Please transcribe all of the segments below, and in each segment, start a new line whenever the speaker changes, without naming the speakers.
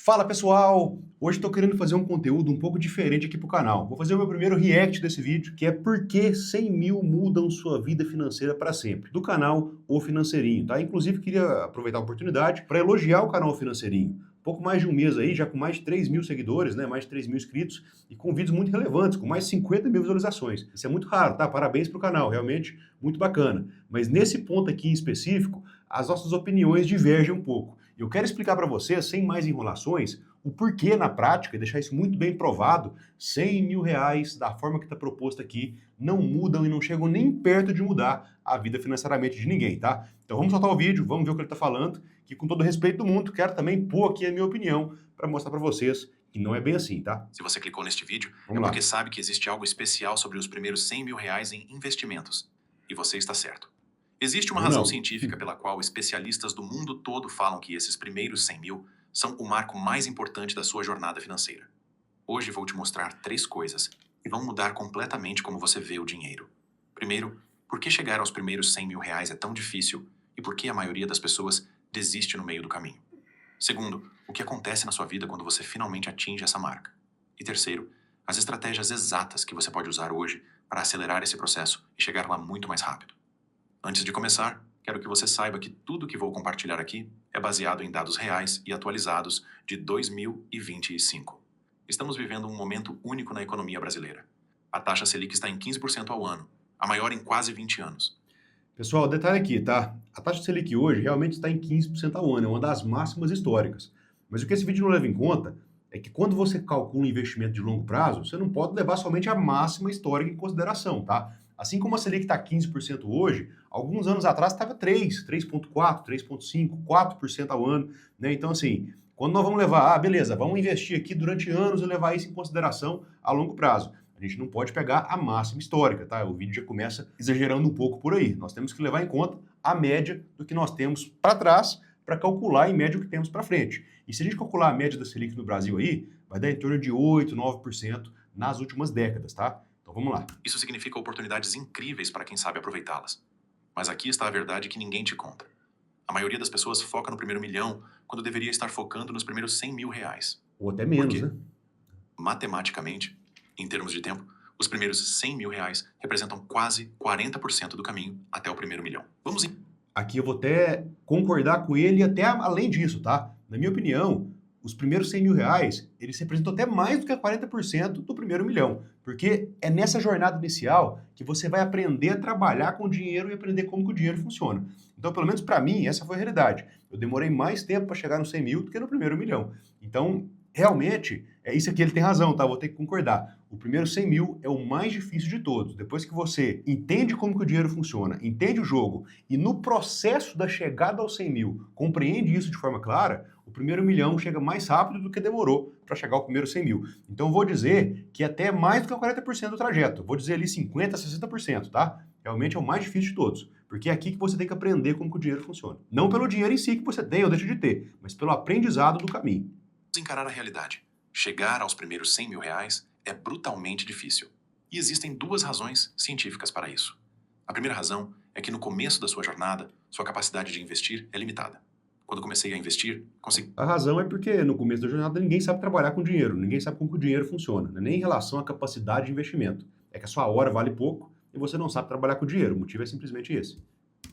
Fala pessoal! Hoje estou querendo fazer um conteúdo um pouco diferente aqui para o canal. Vou fazer o meu primeiro react desse vídeo, que é por que 100 mil mudam sua vida financeira para sempre, do canal O Financeirinho, tá? Inclusive queria aproveitar a oportunidade para elogiar o canal O Financeirinho. Pouco mais de um mês aí, já com mais de 3 mil seguidores, né? Mais de 3 mil inscritos e com vídeos muito relevantes, com mais de 50 mil visualizações. Isso é muito raro, tá? Parabéns para o canal, realmente muito bacana. Mas nesse ponto aqui em específico, as nossas opiniões divergem um pouco. Eu quero explicar para vocês, sem mais enrolações, o porquê na prática, e deixar isso muito bem provado, 100 mil reais, da forma que está proposto aqui, não mudam e não chegam nem perto de mudar a vida financeiramente de ninguém, tá? Então vamos soltar o vídeo, vamos ver o que ele está falando, que com todo o respeito do mundo, quero também pôr aqui a minha opinião para mostrar para vocês que não é bem assim, tá?
Se você clicou neste vídeo,
Vamos
é
lá.
porque sabe que existe algo especial sobre os primeiros 100 mil reais em investimentos. E você está certo. Existe uma
Ou
razão
não.
científica pela qual especialistas do mundo todo falam que esses primeiros 100 mil são o marco mais importante da sua jornada financeira. Hoje vou te mostrar 3 coisas que vão mudar completamente como você vê o dinheiro. Primeiro, por que chegar aos primeiros 100 mil reais é tão difícil e por que a maioria das pessoas desiste no meio do caminho. Segundo, o que acontece na sua vida quando você finalmente atinge essa marca. E terceiro, as estratégias exatas que você pode usar hoje para acelerar esse processo e chegar lá muito mais rápido. Antes de começar, quero que você saiba que tudo que vou compartilhar aqui é baseado em dados reais e atualizados de 2025. Estamos vivendo um momento único na economia brasileira. A taxa Selic está em 15% ao ano, a maior em quase 20 anos.
Pessoal, detalhe aqui, tá? A taxa Selic hoje realmente está em 15% ao ano, é uma das máximas históricas. Mas o que esse vídeo não leva em conta é que quando você calcula um investimento de longo prazo, você não pode levar somente a máxima histórica em consideração, tá? Assim como a Selic está 15% hoje, alguns anos atrás estava 3, 3,4, 3,5, 4% ao ano, né? Então, assim, quando nós vamos levar, beleza, vamos investir aqui durante anos e levar isso em consideração a longo prazo. A gente não pode pegar a máxima histórica, tá? O vídeo já começa exagerando um pouco por aí. Nós temos que levar em conta a média do que nós temos para trás para calcular em média o que temos para frente. E se a gente calcular a média da Selic no Brasil aí, vai dar em torno de 8, 9% nas últimas décadas, tá? Então vamos lá.
Isso significa oportunidades incríveis para quem sabe aproveitá-las. Mas aqui está a verdade que ninguém te conta. A maioria das pessoas foca no primeiro milhão quando deveria estar focando nos primeiros 100 mil reais.
Ou até
Por
menos,
quê?
né?
Matematicamente, em termos de tempo, os primeiros 100 mil reais representam quase 40% do caminho até o primeiro milhão. Vamos em...
Aqui eu vou até concordar com ele, até além disso, tá? Na minha opinião, os primeiros 100 mil reais, eles representam até mais do que 40% do primeiro milhão. Porque é nessa jornada inicial que você vai aprender a trabalhar com o dinheiro e aprender como que o dinheiro funciona. Então, pelo menos para mim, essa foi a realidade. Eu demorei mais tempo para chegar no 100 mil do que no primeiro milhão. Então, realmente, é isso aqui, ele tem razão, tá? Vou ter que concordar. O primeiro 100 mil é o mais difícil de todos. Depois que você entende como que o dinheiro funciona, entende o jogo e no processo da chegada aos 100 mil compreende isso de forma clara, o primeiro milhão chega mais rápido do que demorou para chegar ao primeiro 100 mil. Então, eu vou dizer que até mais do que 40% do trajeto. Vou dizer ali 50%, 60%, tá? Realmente é o mais difícil de todos. Porque é aqui que você tem que aprender como que o dinheiro funciona. Não pelo dinheiro em si que você tem ou deixa de ter, mas pelo aprendizado do caminho.
encarar a realidade. Chegar aos primeiros 100 mil reais é brutalmente difícil. E existem 2 razões científicas para isso. A primeira razão é que no começo da sua jornada, sua capacidade de investir é limitada. Quando comecei a investir, consegui...
A razão é porque no começo da jornada ninguém sabe trabalhar com dinheiro, ninguém sabe como que o dinheiro funciona, né? Nem em relação à capacidade de investimento. É que a sua hora vale pouco e você não sabe trabalhar com dinheiro. O motivo é simplesmente esse.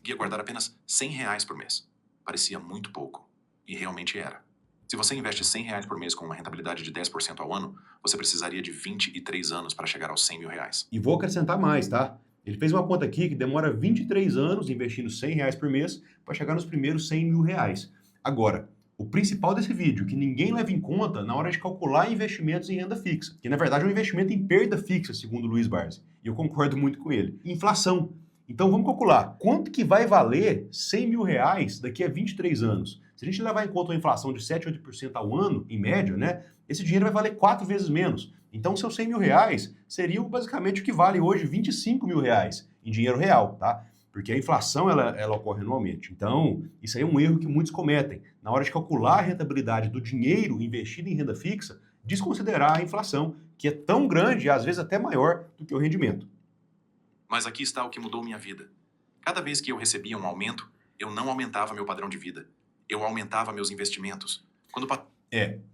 ia guardar apenas 100 reais por mês. Parecia muito pouco. E realmente era. Se você investe 100 reais por mês com uma rentabilidade de 10% ao ano, você precisaria de 23 anos para chegar aos 100 mil reais.
E vou acrescentar mais, tá? Ele fez uma conta aqui que demora 23 anos investindo 100 reais por mês para chegar nos primeiros 100 mil reais. Agora, o principal desse vídeo, que ninguém leva em conta na hora de calcular investimentos em renda fixa, que na verdade é um investimento em perda fixa, segundo o Luiz Barsi, e eu concordo muito com ele. Inflação. Então vamos calcular, quanto que vai valer 100 mil reais daqui a 23 anos? Se a gente levar em conta uma inflação de 7, 8% ao ano, em média, né, esse dinheiro vai valer 4 vezes menos. Então seus 100 mil reais seriam basicamente o que vale hoje 25 mil reais em dinheiro real, tá? Porque a inflação ela ocorre anualmente. Então, isso aí é um erro que muitos cometem. Na hora de calcular a rentabilidade do dinheiro investido em renda fixa, desconsiderar a inflação, que é tão grande e às vezes até maior do que o rendimento.
Mas aqui está o que mudou minha vida. Cada vez que eu recebia um aumento, eu não aumentava meu padrão de vida. Eu aumentava meus investimentos.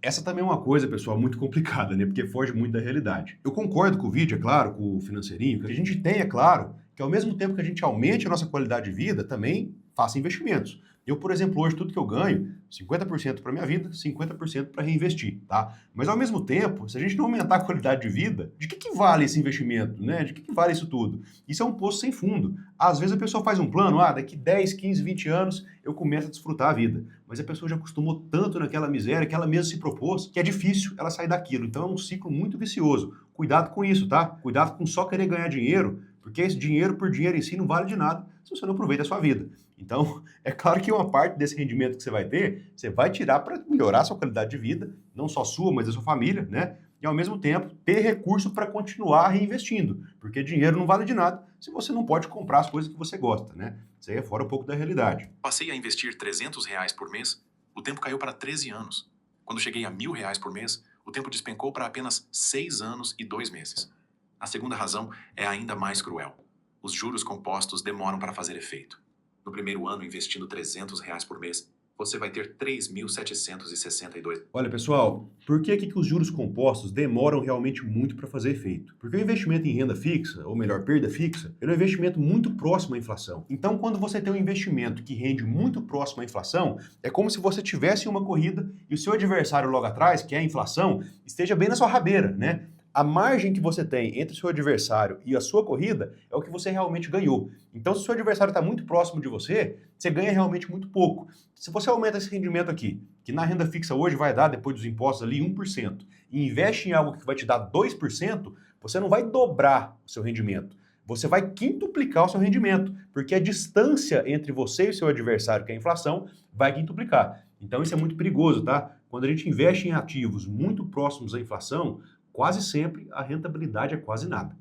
Essa também é uma coisa, pessoal, muito complicada, né? Porque foge muito da realidade. Eu concordo com o vídeo, é claro, com o financeirinho, que a gente tem, é claro, que ao mesmo tempo que a gente aumente a nossa qualidade de vida, também faça investimentos. Eu, por exemplo, hoje tudo que eu ganho, 50% para minha vida, 50% para reinvestir, tá? Mas ao mesmo tempo, se a gente não aumentar a qualidade de vida, de que vale esse investimento, né? De que vale isso tudo? Isso é um poço sem fundo. Às vezes a pessoa faz um plano, daqui 10, 15, 20 anos eu começo a desfrutar a vida. Mas a pessoa já acostumou tanto naquela miséria que ela mesma se propôs que é difícil ela sair daquilo. Então é um ciclo muito vicioso. Cuidado com isso, tá? Cuidado com só querer ganhar dinheiro, porque esse dinheiro por dinheiro em si não vale de nada se você não aproveita a sua vida. Então, é claro que uma parte desse rendimento que você vai ter, você vai tirar para melhorar a sua qualidade de vida, não só sua, mas da sua família, né? E ao mesmo tempo ter recurso para continuar reinvestindo, porque dinheiro não vale de nada se você não pode comprar as coisas que você gosta, né? Isso aí é fora um pouco da realidade.
Passei a investir R$ 300 por mês, o tempo caiu para 13 anos. Quando cheguei a R$ 1.000 por mês, o tempo despencou para apenas 6 anos e 2 meses. A segunda razão é ainda mais cruel. Os juros compostos demoram para fazer efeito. No primeiro ano, investindo R$ 300 por mês, você vai ter 3.762.
Olha, pessoal, por que os juros compostos demoram realmente muito para fazer efeito? Porque o investimento em renda fixa, ou melhor, perda fixa, é um investimento muito próximo à inflação. Então, quando você tem um investimento que rende muito próximo à inflação, é como se você tivesse uma corrida e o seu adversário logo atrás, que é a inflação, esteja bem na sua rabeira, né? A margem que você tem entre o seu adversário e a sua corrida é o que você realmente ganhou. Então, se o seu adversário está muito próximo de você, você ganha realmente muito pouco. Se você aumenta esse rendimento aqui, que na renda fixa hoje vai dar, depois dos impostos ali, 1%, e investe em algo que vai te dar 2%, você não vai dobrar o seu rendimento. Você vai quintuplicar o seu rendimento, porque a distância entre você e o seu adversário, que é a inflação, vai quintuplicar. Então, isso é muito perigoso, tá? Quando a gente investe em ativos muito próximos à inflação, quase sempre a rentabilidade é quase nada.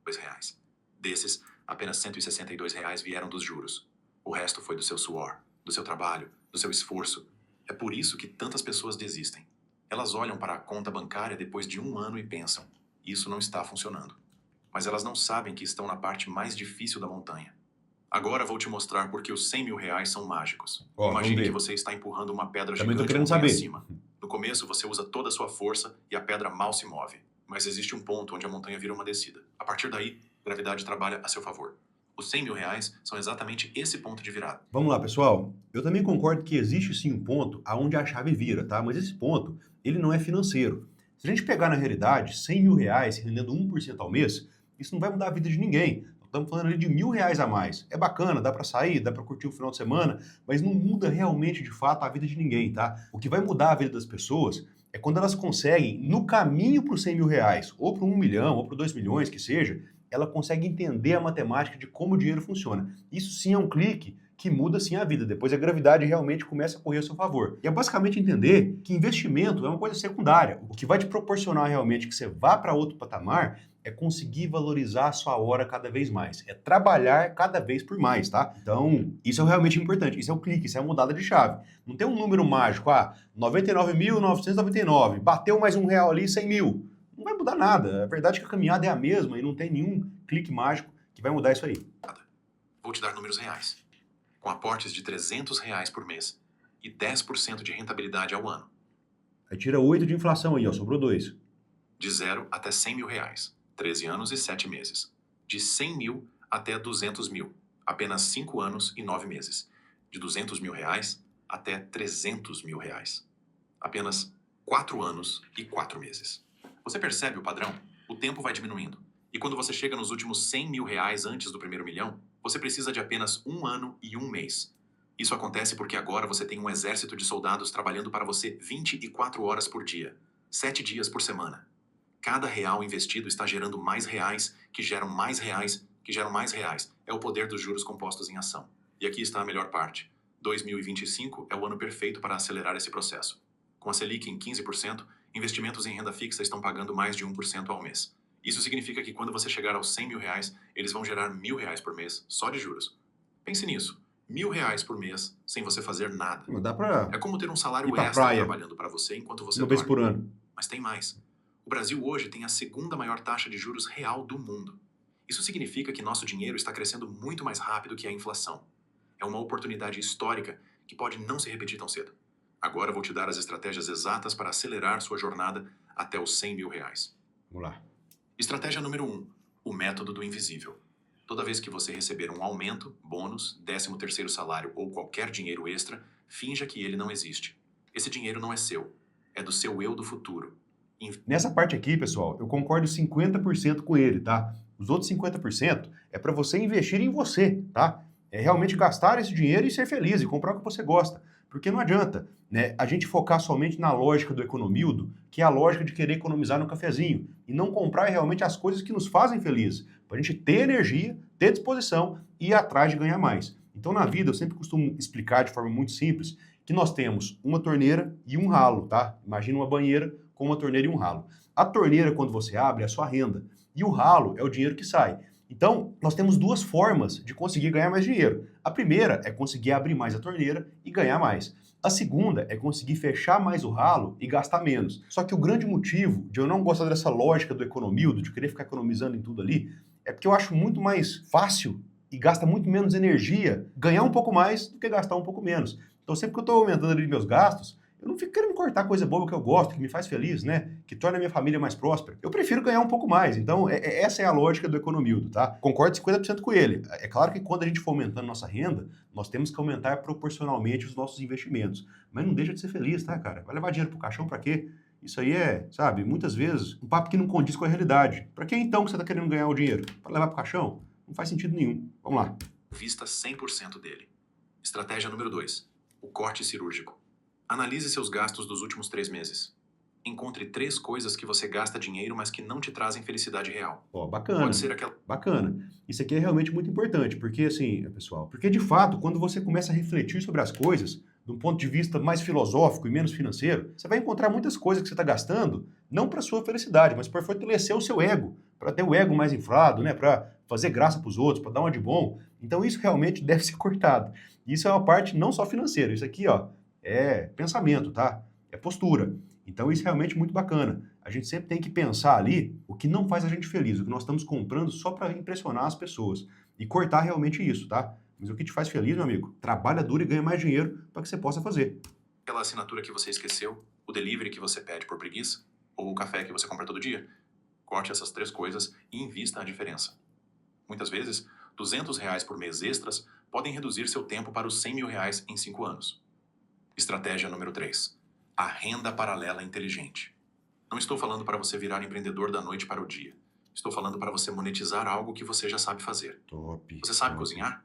R$ 2. Desses, apenas R$ 162 vieram dos juros. O resto foi do seu suor, do seu trabalho, do seu esforço. É por isso que tantas pessoas desistem. Elas olham para a conta bancária depois de um ano e pensam, isso não está funcionando. Mas elas não sabem que estão na parte mais difícil da montanha. Agora vou te mostrar por que os R$ 100.000 são mágicos. Imagine que você está empurrando uma pedra
Também tô
gigante
querendo
montanha
saber.
acima. No começo, você usa toda a sua força e a pedra mal se move. Mas existe um ponto onde a montanha vira uma descida. A partir daí, a gravidade trabalha a seu favor. Os R$ 100.000 são exatamente esse ponto de virada.
Vamos lá, pessoal. Eu também concordo que existe sim um ponto aonde a chave vira, tá? Mas esse ponto, ele não é financeiro. Se a gente pegar na realidade R$ 100.000 rendendo 1% ao mês, isso não vai mudar a vida de ninguém. Estamos falando ali de R$ 1.000 a mais. É bacana, dá para sair, dá para curtir o final de semana, mas não muda realmente, de fato, a vida de ninguém, tá? O que vai mudar a vida das pessoas é quando elas conseguem, no caminho para os R$ 100.000, ou para 1 milhão, ou para 2 milhões, que seja, ela consegue entender a matemática de como o dinheiro funciona. Isso sim é um clique que muda sim a vida. Depois a gravidade realmente começa a correr a seu favor. E é basicamente entender que investimento é uma coisa secundária. O que vai te proporcionar realmente que você vá para outro patamar é conseguir valorizar a sua hora cada vez mais. É trabalhar cada vez por mais, tá? Então, isso é realmente importante. Isso é o clique, isso é a mudada de chave. Não tem um número mágico, 99.999, bateu mais R$ 1 ali, 100 mil. Não vai mudar nada. A verdade é que a caminhada é a mesma e não tem nenhum clique mágico que vai mudar isso aí.
Vou te dar números reais. Com aportes de R$ 300 por mês e 10% de rentabilidade ao ano.
Aí tira 8 de inflação aí, sobrou 2.
De 0 até R$ 100.000, 13 anos e 7 meses. De 100 mil até 200 mil, apenas 5 anos e 9 meses. De R$ 200.000 até R$ 300.000, apenas 4 anos e 4 meses. Você percebe o padrão? O tempo vai diminuindo. E quando você chega nos últimos R$ 100.000 antes do primeiro milhão, você precisa de apenas 1 ano e 1 mês. Isso acontece porque agora você tem um exército de soldados trabalhando para você 24 horas por dia, 7 dias por semana. Cada real investido está gerando mais reais, que geram mais reais, que geram mais reais. É o poder dos juros compostos em ação. E aqui está a melhor parte. 2025 é o ano perfeito para acelerar esse processo. Com a Selic em 15%, investimentos em renda fixa estão pagando mais de 1% ao mês. Isso significa que quando você chegar aos R$ 100.000, eles vão gerar R$ 1.000 por mês, só de juros. Pense nisso. R$ 1.000 por mês, sem você fazer nada.
Não dá pra
É como ter um salário
ir pra
extra
praia
trabalhando para você enquanto você
uma vez
dorme.
por ano.
Mas tem mais. O Brasil hoje tem a segunda maior taxa de juros real do mundo. Isso significa que nosso dinheiro está crescendo muito mais rápido que a inflação. É uma oportunidade histórica que pode não se repetir tão cedo. Agora vou te dar as estratégias exatas para acelerar sua jornada até os 100 mil reais.
Vamos lá.
Estratégia número 1. O método do invisível. Toda vez que você receber um aumento, bônus, 13º salário ou qualquer dinheiro extra, finja que ele não existe. Esse dinheiro não é seu. É do seu eu do futuro.
Nessa parte aqui, pessoal, eu concordo 50% com ele, tá? Os outros 50% é para você investir em você, tá? É realmente gastar esse dinheiro e ser feliz e comprar o que você gosta. Porque não adianta, né, a gente focar somente na lógica do economildo, que é a lógica de querer economizar no cafezinho, e não comprar realmente as coisas que nos fazem felizes, para a gente ter energia, ter disposição e ir atrás de ganhar mais. Então, na vida, eu sempre costumo explicar de forma muito simples que nós temos uma torneira e um ralo, tá? Imagina uma banheira com uma torneira e um ralo. A torneira, quando você abre, é a sua renda, e o ralo é o dinheiro que sai. Então, nós temos duas formas de conseguir ganhar mais dinheiro. A primeira é conseguir abrir mais a torneira e ganhar mais. A segunda é conseguir fechar mais o ralo e gastar menos. Só que o grande motivo de eu não gostar dessa lógica do economildo, de querer ficar economizando em tudo ali, é porque eu acho muito mais fácil e gasta muito menos energia ganhar um pouco mais do que gastar um pouco menos. Então, sempre que eu estou aumentando ali meus gastos, eu não fico querendo cortar coisa boa que eu gosto, que me faz feliz, né? Que torna a minha família mais próspera. Eu prefiro ganhar um pouco mais. Então, essa é a lógica do economildo, tá? Concordo 50% com ele. É claro que quando a gente for aumentando nossa renda, nós temos que aumentar proporcionalmente os nossos investimentos. Mas não deixa de ser feliz, tá, cara? Vai levar dinheiro pro caixão pra quê? Isso aí é, sabe, muitas vezes, um papo que não condiz com a realidade. Pra que então que você tá querendo ganhar o dinheiro? Pra levar pro caixão? Não faz sentido nenhum. Vamos lá.
Vista 100% dele. Estratégia número 2. O corte cirúrgico. Analise seus gastos dos últimos 3 meses. Encontre 3 coisas que você gasta dinheiro, mas que não te trazem felicidade real.
Ó, bacana.
Pode ser aquela...
Bacana. Isso aqui é realmente muito importante, porque assim, pessoal, porque de fato, quando você começa a refletir sobre as coisas, de um ponto de vista mais filosófico e menos financeiro, você vai encontrar muitas coisas que você está gastando, não para sua felicidade, mas para fortalecer o seu ego, para ter o ego mais inflado, né, para fazer graça para os outros, para dar uma de bom. Então isso realmente deve ser cortado. Isso é uma parte não só financeira, isso aqui, ó, é pensamento, tá? É postura. Então isso é realmente muito bacana. A gente sempre tem que pensar ali o que não faz a gente feliz, o que nós estamos comprando só para impressionar as pessoas. E cortar realmente isso, tá? Mas o que te faz feliz, meu amigo, trabalha duro e ganha mais dinheiro para que você possa fazer.
Aquela assinatura que você esqueceu, o delivery que você pede por preguiça, ou o café que você compra todo dia. Corte essas 3 coisas e invista a diferença. Muitas vezes, R$ 200 por mês extras podem reduzir seu tempo para os 100 mil reais em 5 anos. Estratégia número 3. A renda paralela inteligente. Não estou falando para você virar empreendedor da noite para o dia. Estou falando para você monetizar algo que você já sabe fazer.
Top.
Você sabe
top.
cozinhar?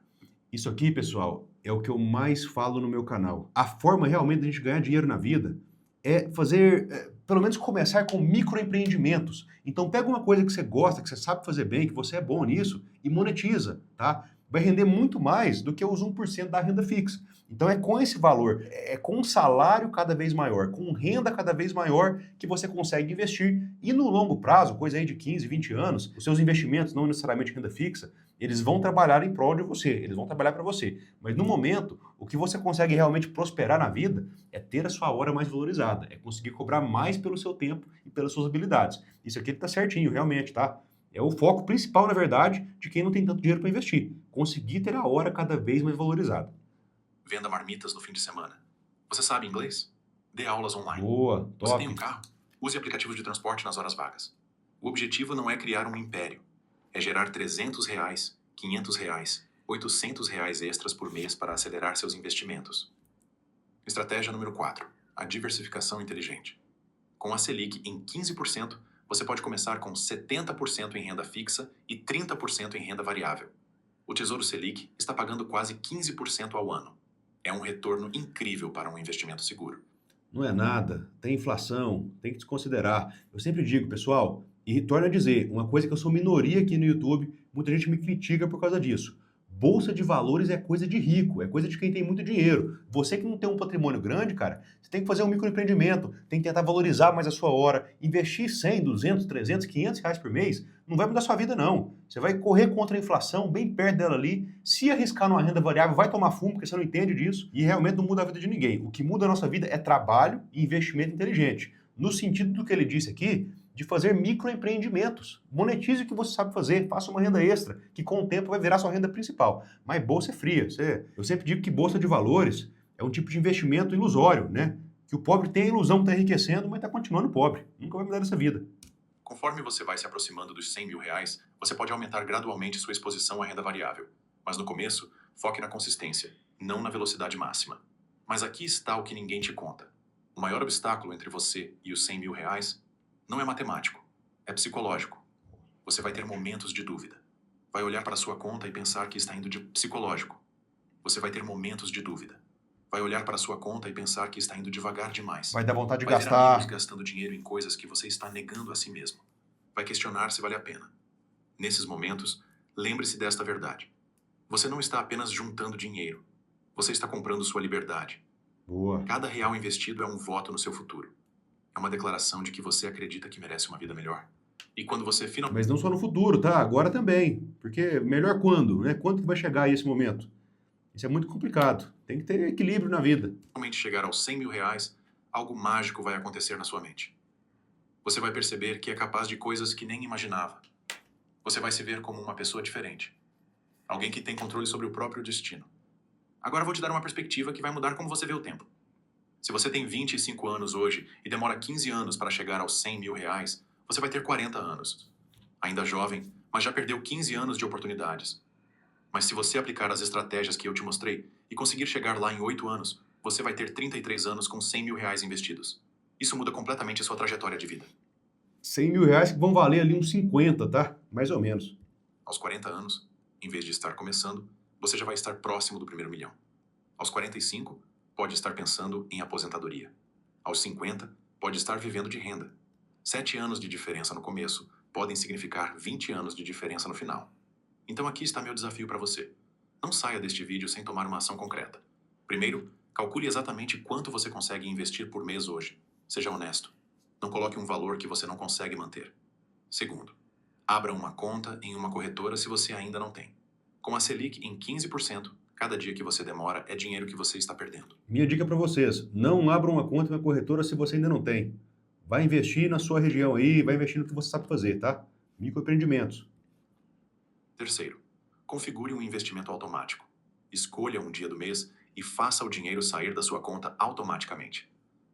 Isso aqui, pessoal, é o que eu mais falo no meu canal. A forma realmente de a gente ganhar dinheiro na vida é fazer, pelo menos começar com microempreendimentos. Então pega uma coisa que você gosta, que você sabe fazer bem, que você é bom nisso e monetiza, tá? Vai render muito mais do que os 1% da renda fixa. Então é com esse valor, é com um salário cada vez maior, com renda cada vez maior que você consegue investir. E no longo prazo, coisa aí de 15, 20 anos, os seus investimentos, não necessariamente renda fixa, eles vão trabalhar em prol de você, eles vão trabalhar para você. Mas no momento, o que você consegue realmente prosperar na vida é ter a sua hora mais valorizada, é conseguir cobrar mais pelo seu tempo e pelas suas habilidades. Isso aqui tá certinho, realmente, tá? É o foco principal, na verdade, de quem não tem tanto dinheiro para investir. Conseguir ter a hora cada vez mais valorizada.
Venda marmitas no fim de semana. Você sabe inglês? Dê aulas online.
Boa,
Você
top.
tem um carro? Use aplicativos de transporte nas horas vagas. O objetivo não é criar um império. É gerar R$ 300, R$ 500, R$ 800 extras por mês para acelerar seus investimentos. Estratégia número 4. A diversificação inteligente. Com a Selic em 15%, você pode começar com 70% em renda fixa e 30% em renda variável. O Tesouro Selic está pagando quase 15% ao ano. É um retorno incrível para um investimento seguro.
Não é nada, tem inflação, tem que desconsiderar. Eu sempre digo, pessoal, e torno a dizer, uma coisa que eu sou minoria aqui no YouTube, muita gente me critica por causa disso. Bolsa de valores é coisa de rico, é coisa de quem tem muito dinheiro. Você que não tem um patrimônio grande, cara, você tem que fazer um microempreendimento, tem que tentar valorizar mais a sua hora. Investir 100, 200, 300, 500 reais por mês não vai mudar sua vida, não. Você vai correr contra a inflação, bem perto dela ali. Se arriscar numa renda variável, vai tomar fumo, porque você não entende disso. E realmente não muda a vida de ninguém. O que muda a nossa vida é trabalho e investimento inteligente. No sentido do que ele disse aqui, de fazer microempreendimentos. Monetize o que você sabe fazer, faça uma renda extra, que com o tempo vai virar sua renda principal. Mas bolsa é fria. Eu sempre digo que bolsa de valores é um tipo de investimento ilusório, né? que o pobre tem a ilusão que está enriquecendo, mas está continuando pobre. Nunca vai mudar essa vida.
Conforme você vai se aproximando dos R$ 100.000, você pode aumentar gradualmente sua exposição à renda variável. Mas no começo, foque na consistência, não na velocidade máxima. Mas aqui está o que ninguém te conta. O maior obstáculo entre você e os R$ 100.000 não é matemático, é psicológico. Você vai ter momentos de dúvida. Vai olhar para sua conta e pensar que está indo de psicológico. Você vai ter momentos de dúvida. Vai olhar para sua conta e pensar que está indo devagar demais.
Vai dar vontade de
Vai ver amigos
gastar.
gastando dinheiro em coisas que você está negando a si mesmo. Vai questionar se vale a pena. Nesses momentos, lembre-se desta verdade. Você não está apenas juntando dinheiro. Você está comprando sua liberdade.
Boa.
Cada real investido é um voto no seu futuro. É uma declaração de que você acredita que merece uma vida melhor. E quando você finalmente
Mas não só no futuro, tá? Agora também. Porque melhor quando, né? Quando que vai chegar aí esse momento? Isso é muito complicado. Tem que ter equilíbrio na vida.
chegar aos R$ 100.000, algo mágico vai acontecer na sua mente. Você vai perceber que é capaz de coisas que nem imaginava. Você vai se ver como uma pessoa diferente. Alguém que tem controle sobre o próprio destino. Agora vou te dar uma perspectiva que vai mudar como você vê o tempo. Se você tem 25 anos hoje e demora 15 anos para chegar aos R$ 100.000, você vai ter 40 anos. Ainda jovem, mas já perdeu 15 anos de oportunidades. Mas se você aplicar as estratégias que eu te mostrei e conseguir chegar lá em 8 anos, você vai ter 33 anos com R$ 100.000 investidos. Isso muda completamente a sua trajetória de vida.
R$ 100.000 que vão valer ali uns 50, tá? Mais ou menos.
Aos 40 anos, em vez de estar começando, você já vai estar próximo do primeiro milhão. Aos 45, pode estar pensando em aposentadoria. Aos 50, pode estar vivendo de renda. 7 anos de diferença no começo podem significar 20 anos de diferença no final. Então aqui está meu desafio para você. Não saia deste vídeo sem tomar uma ação concreta. Primeiro, calcule exatamente quanto você consegue investir por mês hoje. Seja honesto. Não coloque um valor que você não consegue manter. Segundo, abra uma conta em uma corretora se você ainda não tem. Com a Selic em 15%, cada dia que você demora é dinheiro que você está perdendo.
Minha dica para vocês, não abram uma conta na corretora se você ainda não tem. Vai investir na sua região aí, vai investir no que você sabe fazer, tá? Microempreendimentos.
Terceiro, configure um investimento automático. Escolha um dia do mês e faça o dinheiro sair da sua conta automaticamente.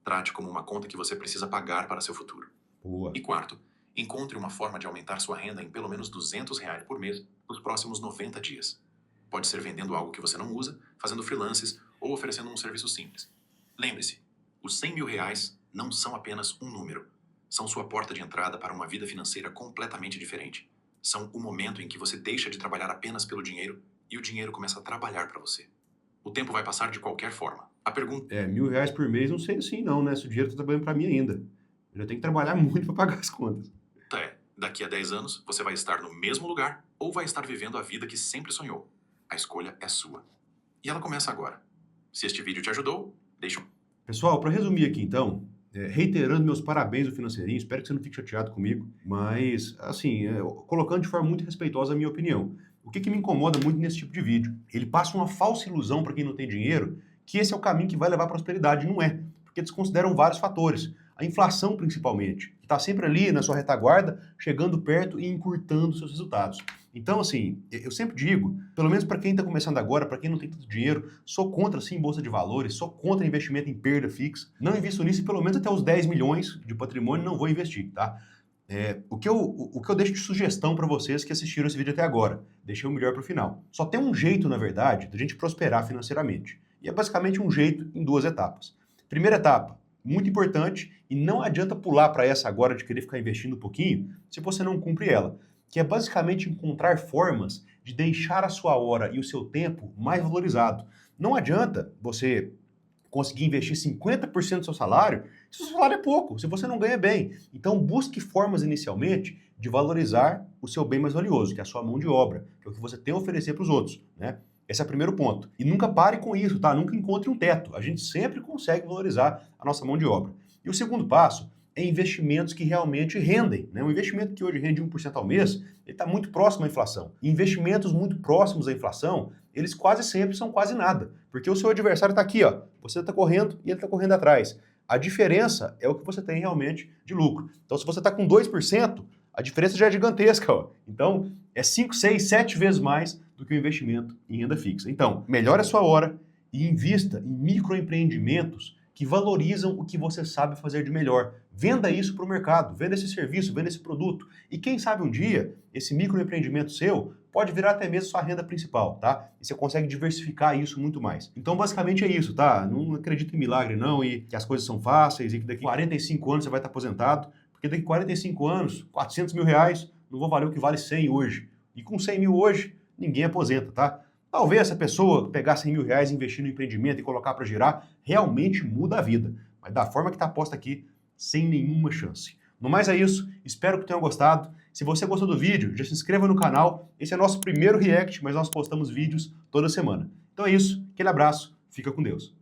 Trate como uma conta que você precisa pagar para seu futuro.
Boa.
E quarto, encontre uma forma de aumentar sua renda em pelo menos R$ 200 por mês nos próximos 90 dias. Pode ser vendendo algo que você não usa, fazendo freelances ou oferecendo um serviço simples. Lembre-se, os R$ 100.000 não são apenas um número. São sua porta de entrada para uma vida financeira completamente diferente. São o momento em que você deixa de trabalhar apenas pelo dinheiro e o dinheiro começa a trabalhar para você. O tempo vai passar de qualquer forma. A pergunta
R$ 1.000 por mês, não sei assim não, né? Se o dinheiro tá trabalhando para mim ainda. Eu já tenho que trabalhar muito para pagar as contas.
é, daqui a 10 anos, você vai estar no mesmo lugar ou vai estar vivendo a vida que sempre sonhou. A escolha é sua. E ela começa agora. Se este vídeo te ajudou, deixa um...
Pessoal, para resumir aqui então, reiterando meus parabéns ao Financeirinho, espero que você não fique chateado comigo, mas, assim, colocando de forma muito respeitosa a minha opinião. O que me incomoda muito nesse tipo de vídeo? Ele passa uma falsa ilusão para quem não tem dinheiro que esse é o caminho que vai levar à prosperidade. Não é, porque desconsideram vários fatores. A inflação, principalmente, que está sempre ali na sua retaguarda, chegando perto e encurtando seus resultados. Então, assim, eu sempre digo, pelo menos para quem está começando agora, para quem não tem tanto dinheiro, sou contra, sim, bolsa de valores, sou contra investimento em perda fixa. Não invisto nisso e pelo menos até os 10 milhões de patrimônio não vou investir, tá? O que eu deixo de sugestão para vocês que assistiram esse vídeo até agora, deixei o melhor para o final. Só tem um jeito, na verdade, da gente prosperar financeiramente. E é basicamente um jeito em 2 etapas. Primeira etapa, muito importante, e não adianta pular para essa agora de querer ficar investindo um pouquinho se você não cumpre ela, que é basicamente encontrar formas de deixar a sua hora e o seu tempo mais valorizado. Não adianta você conseguir investir 50% do seu salário se o seu salário é pouco, se você não ganha bem. Então busque formas inicialmente de valorizar o seu bem mais valioso, que é a sua mão de obra, que é o que você tem a oferecer para os outros, né? Esse é o primeiro ponto. E nunca pare com isso, tá? Nunca encontre um teto. A gente sempre consegue valorizar a nossa mão de obra. E o segundo passo é investimentos que realmente rendem, né? Um investimento que hoje rende 1% ao mês, ele está muito próximo à inflação. E investimentos muito próximos à inflação, eles quase sempre são quase nada. Porque o seu adversário está aqui, ó. Você está correndo e ele está correndo atrás. A diferença é o que você tem realmente de lucro. Então, se você está com 2%, a diferença já é gigantesca, ó. Então, é 5, 6, 7 vezes mais do que o investimento em renda fixa. Então, melhore a sua hora e invista em microempreendimentos que valorizam o que você sabe fazer de melhor. Venda isso para o mercado, venda esse serviço, venda esse produto. E quem sabe um dia, esse microempreendimento seu pode virar até mesmo sua renda principal, tá? E você consegue diversificar isso muito mais. Então, basicamente é isso, tá? Não acredito em milagre não, e que as coisas são fáceis, e que daqui a 45 anos você vai estar aposentado, porque daqui a 45 anos, 400 mil reais não vão valer o que vale 100 hoje. E com 100 mil hoje, ninguém aposenta, tá? Talvez essa pessoa pegar 100 mil reais, investir no empreendimento e colocar para girar, realmente muda a vida. Mas da forma que está posta aqui, sem nenhuma chance. No mais é isso, espero que tenham gostado. Se você gostou do vídeo, já se inscreva no canal. Esse é nosso primeiro react, mas nós postamos vídeos toda semana. Então é isso, aquele abraço, fica com Deus.